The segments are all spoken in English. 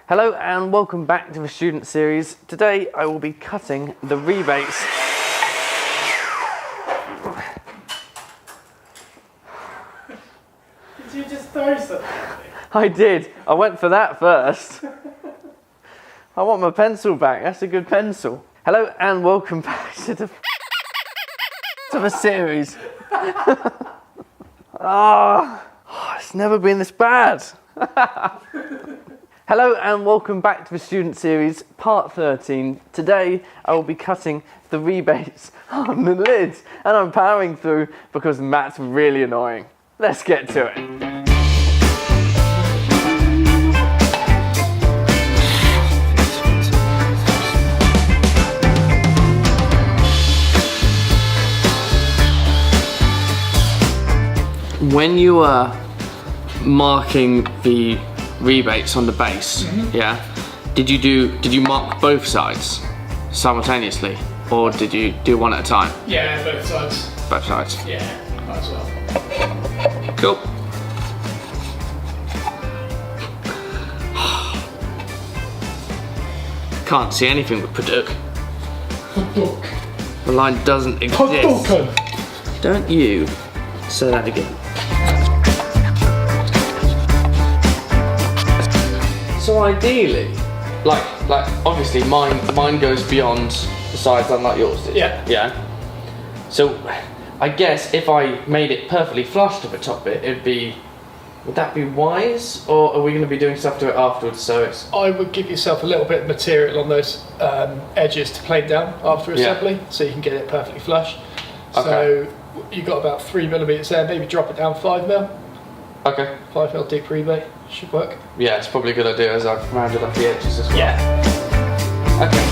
Hello and welcome back to the student series. Today I will be cutting the rebates. Did you just throw something? I did. I went for that first. I want my pencil back. That's a good pencil. Hello and welcome back to the series. It's never been this bad. Hello and welcome back to the student series, part 13. Today I will be cutting the rebates on the lids, and I'm powering through because Matt's really annoying. Let's get to it. When you are marking the rebates on the base, yeah, did you mark both sides simultaneously, or did you do one at a time? Yeah, both sides. Both sides. Yeah, might as well. Cool. Can't see anything with Paduk. Paduk. The line doesn't exist. Padukan. Don't you say that again. So ideally, like obviously mine goes beyond the sides unlike yours did. Yeah. Yeah. So I guess if I made it perfectly flush to the top bit, would that be wise, or are we going to be doing stuff to it afterwards? So it's. I would give yourself a little bit of material on those edges to plane down after assembly, so you can get it perfectly flush. Okay. So you got about 3mm there. Maybe drop it down 5mm. Okay. 5mm deep rebate should work. Yeah, it's probably a good idea as I've rounded up the edges as well. Yeah. Okay.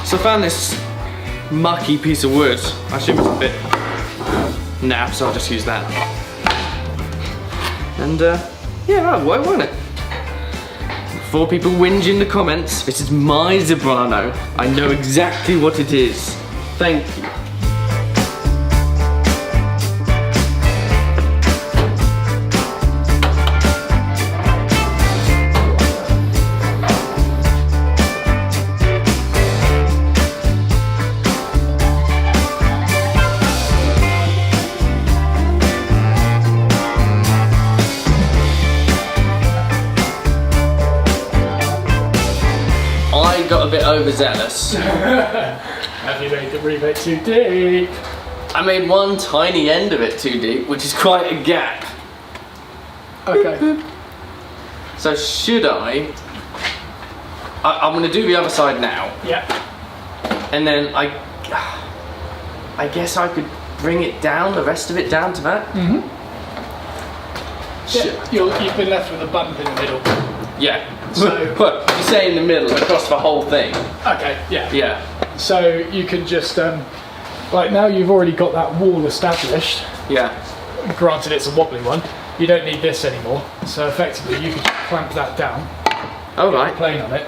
So I found this mucky piece of wood. I assume it's a bit naff, so I'll just use that. And yeah, that'll work, won't it? Before people whinge in the comments, this is my Zebrano. I know exactly what it is. Thank you. I got a bit overzealous. Have you made the rebate too deep? I made one tiny end of it too deep, which is quite a gap. Okay. So should I'm going to do the other side now, Yeah. and then I guess I could bring it down, the rest of it down to that. You've been left with a bump in the middle. Yeah. So- What, you say in the middle across the whole thing? Okay. Yeah. Yeah. So you can just like now you've already got that wall established. Yeah. Granted, it's a wobbly one. You don't need this anymore. So effectively, you can just clamp that down, All right. plane on it,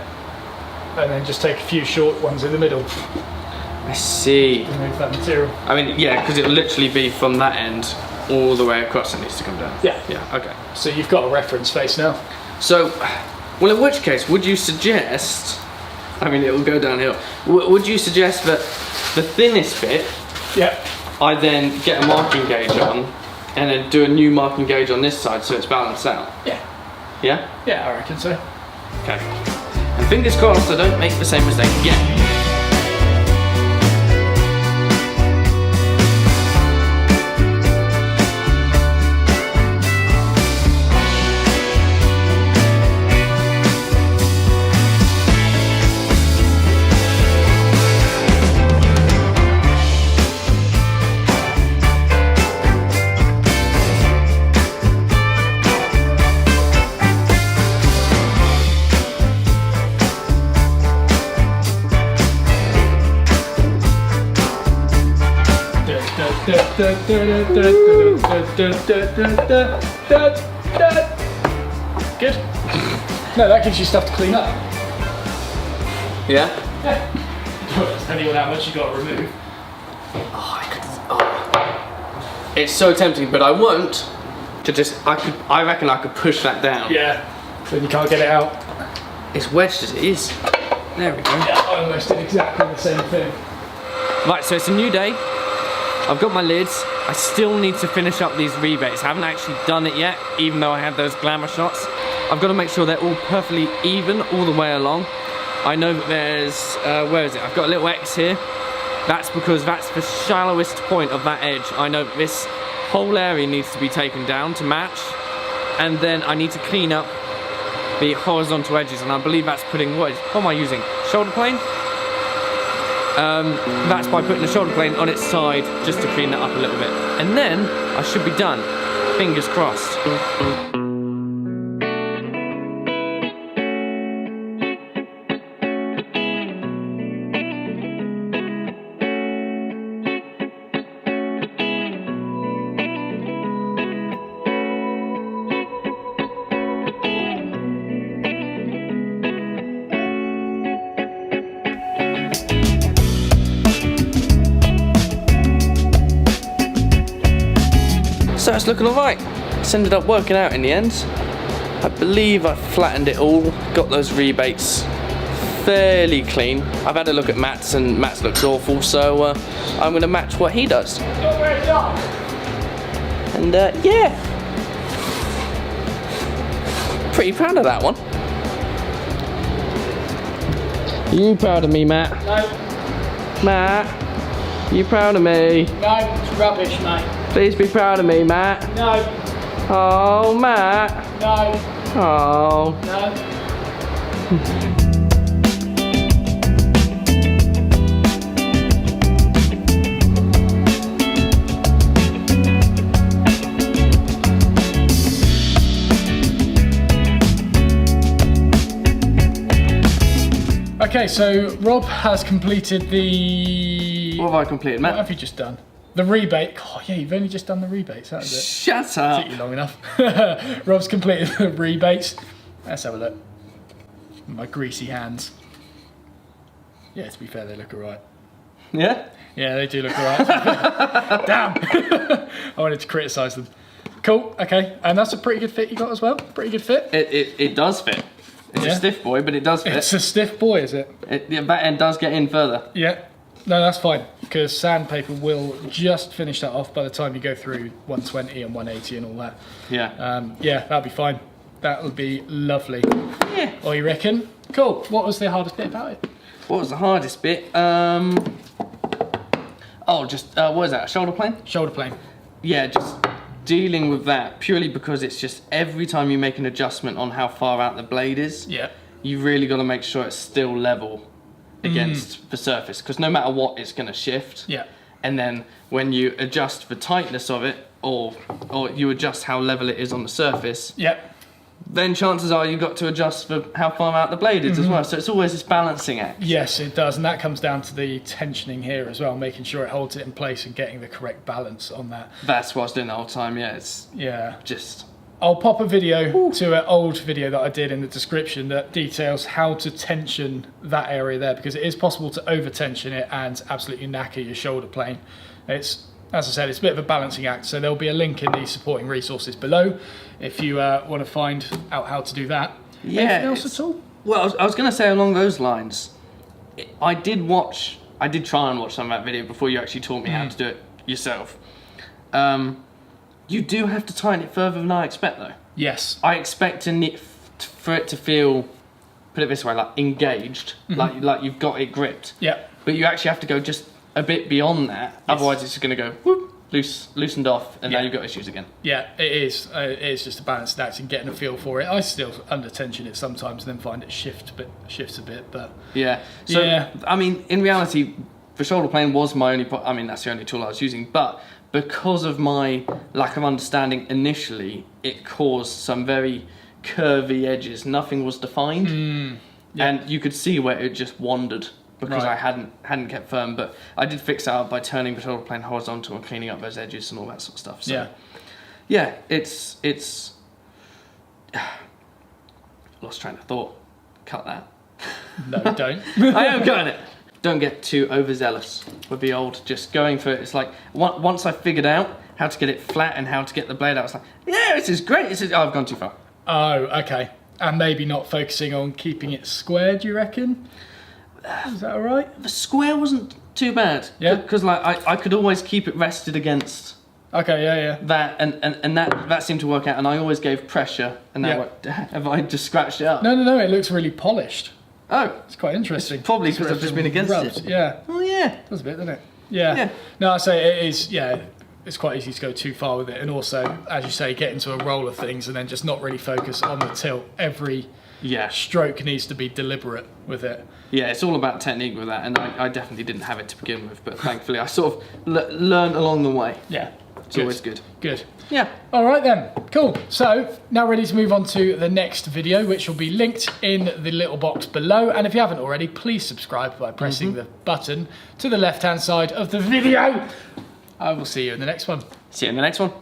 and then just take a few short ones in the middle. I see. Remove that material. I mean, yeah, because it'll literally be from that end all the way across. It needs to come down. Yeah. Yeah. Okay. So you've got a reference face now. So, well, in which case, would you suggest, I mean, it will go downhill, would you suggest that the thinnest bit, Yeah. I then get a marking gauge on, and then do a new marking gauge on this side so it's balanced out? Yeah. Yeah? Yeah, I reckon so. Okay. And fingers crossed I don't make the same mistake again. Good. No, that gives you stuff to clean up. Yeah? Yeah. Depending on how much you got to remove. It's so tempting, but I won't. I reckon I could push that down. Yeah, then you can't get it out. It's wedged as it is. There we go. Yeah, I almost did exactly the same thing. Right, so it's a new day. I've got my lids. I still need to finish up these rebates. I haven't actually done it yet, even though I had those glamour shots. I've got to make sure they're all perfectly even all the way along. I know that there's, where is it? I've got a little X here. That's because that's the shallowest point of that edge. I know that this whole area needs to be taken down to match. And then I need to clean up the horizontal edges, and I believe that's putting, what am I using? Shoulder plane? That's by putting the shoulder plane on its side just to clean that up a little bit. And then I should be done. Fingers crossed. So it's looking alright. It's ended up working out in the end. I believe I flattened it all, got those rebates fairly clean. I've had a look at Matt's and Matt's looks awful, so I'm going to match what he does. And yeah, pretty proud of that one. You proud of me, Matt? No. Matt, you proud of me? No, it's rubbish, mate. Please be proud of me, Matt. No. Oh, Matt. No. Oh. No. Okay, so Rob has completed the... What have I completed, Matt? What have you just done? The rebate. Oh yeah, you've only just done the rebates, that was it. Shut up. Took you long enough. Rob's completed the rebates. Let's have a look. My greasy hands. Yeah, to be fair, they look alright. Yeah? Yeah, they do look alright. Damn. I wanted to criticise them. Cool, okay. And that's a pretty good fit you got as well. Pretty good fit. It does fit. It's a stiff boy, but it does fit. It's a stiff boy, is it? The back end does get in further. Yeah. No, that's fine, because sandpaper will just finish that off by the time you go through 120 and 180 and all that. Yeah. Yeah, that'll be fine. That'll be lovely. Yeah. Oh, you reckon? Cool. What was the hardest bit about it? What was the hardest bit? What is that, a shoulder plane? Shoulder plane. Yeah, just dealing with that, purely because it's just every time you make an adjustment on how far out the blade is, Yeah. you really got to make sure it's still level against the surface, because no matter what, it's going to shift. Yeah. And then when you adjust the tightness of it, or you adjust how level it is on the surface, Yeah. then chances are you've got to adjust for how far out the blade is as well. So it's always this balancing act. Yes, it does, and that comes down to the tensioning here as well, making sure it holds it in place and getting the correct balance on that. That's what I was doing the whole time. Yeah, it's just. I'll pop a video to an old video that I did in the description that details how to tension that area there, because it is possible to over tension it and absolutely knacker your shoulder plane. It's, as I said, it's a bit of a balancing act, so there'll be a link in the supporting resources below if you want to find out how to do that. Yeah. Anything else at all? Well, I was going to say along those lines, I did try and watch some of that video before you actually taught me how to do it yourself. You do have to tighten it further than I expect, though. Yes. I expect for it to feel, put it this way, like engaged, like you've got it gripped. Yeah. But you actually have to go just a bit beyond that, Yes. otherwise it's just going to go whoop, loosened off, and now you've got issues again. Yeah, it is. It's just a balanced act and getting a feel for it. I still under tension it sometimes and then find it shifts a bit, but yeah. So yeah. I mean, in reality, the shoulder plane was my only. I mean, that's the only tool I was using, but because of my lack of understanding initially, it caused some very curvy edges. Nothing was defined, and you could see where it just wandered because I hadn't kept firm. But I did fix that up by turning the shoulder plane horizontal and cleaning up those edges and all that sort of stuff. So yeah, it's lost train of thought. Cut that. no, don't. I am cutting it. Don't get too overzealous with the old just going for it. It's like once I figured out how to get it flat and how to get the blade out. I was like, yeah, this is great. Oh, I've gone too far. Oh, okay. And maybe not focusing on keeping it square, do you reckon? Is that all right? The square wasn't too bad. Yeah. Because like I could always keep it rested against Okay, yeah. that, and that seemed to work out. And I always gave pressure. And now have I just scratched it up? No, it looks really polished. Oh, It's quite interesting. probably because I've just been against Rubbed, it. Yeah. Oh yeah. Does a bit, doesn't it? Yeah. No, I say it is, it's quite easy to go too far with it. And also, as you say, get into a roll of things and then just not really focus on the tilt. Every stroke needs to be deliberate with it. Yeah, it's all about technique with that, and I definitely didn't have it to begin with, but thankfully I sort of learned along the way. Yeah. It's always good. Good. Yeah. All right then, cool. So now ready to move on to the next video, which will be linked in the little box below. And if you haven't already, please subscribe by pressing the button to the left-hand side of the video. I will see you in the next one. See you in the next one.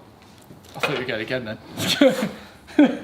I thought you were going again then.